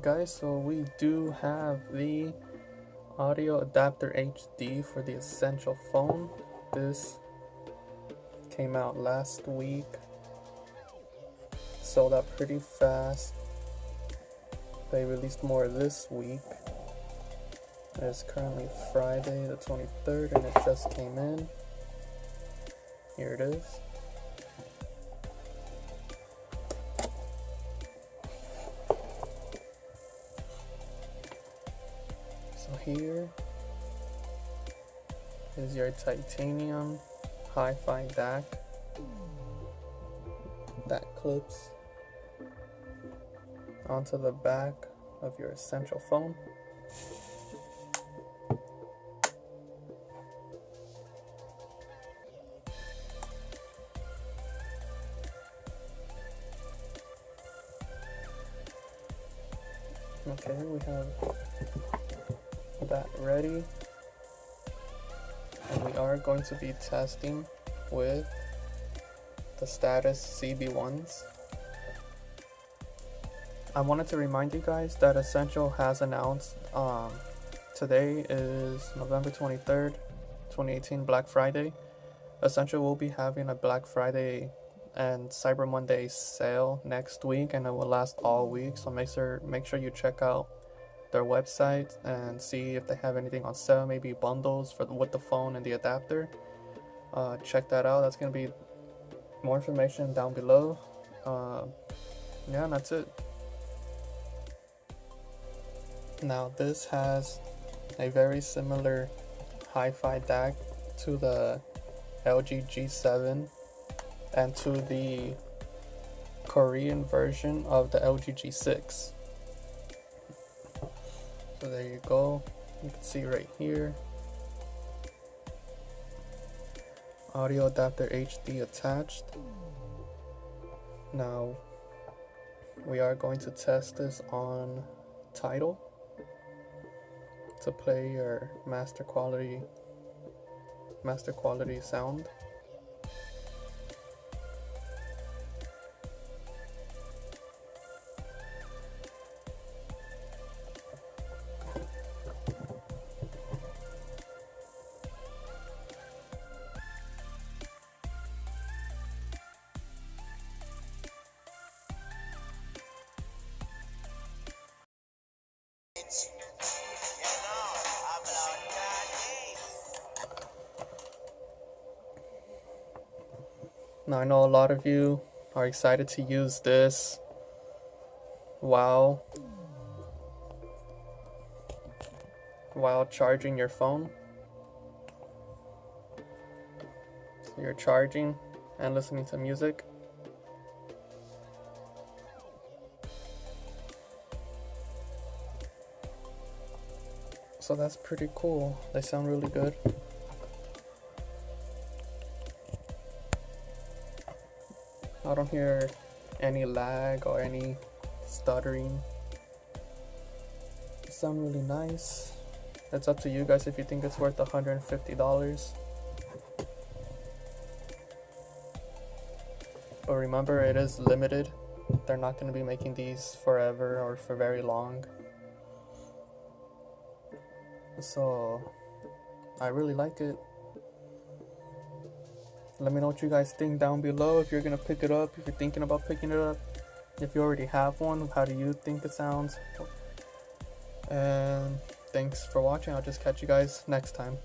guys, so we do have the audio adapter HD for the Essential phone. This came out last week, sold out pretty fast. They released more this week. It's currently Friday the 23rd and it just came in. Here it is. So here is your titanium hi-fi DAC that clips onto the back of your Essential phone. Okay, we have that ready, and we are going to be testing with the Status CB1s. I wanted to remind you guys that Essential has announced today is November 23rd, 2018, Black Friday. Essential will be having a Black Friday and Cyber Monday sale next week, and it will last all week, so make sure you check out their website and see if they have anything on sale, maybe bundles with the phone and the adapter. Check that out. That's going to be more information down below. Yeah, and that's it. Now this has a very similar hi-fi DAC to the LG G7 and to the Korean version of the LG G6. So there you go. You can see right here. Audio adapter HD attached. Now we are going to test this on Tidal to play your master quality sound. Now I know a lot of you are excited to use this while charging your phone. So you're charging and listening to music. So that's pretty cool. They sound really good. I don't hear any lag or any stuttering. They sound really nice. It's up to you guys if you think it's worth $150. But remember, it is limited. They're not going to be making these forever or for very long. So I really like it. Let me know what you guys think down below. If you're gonna pick it up, if you're thinking about picking it up, if you already have one, how do you think it sounds? And thanks for watching. I'll just catch you guys next time.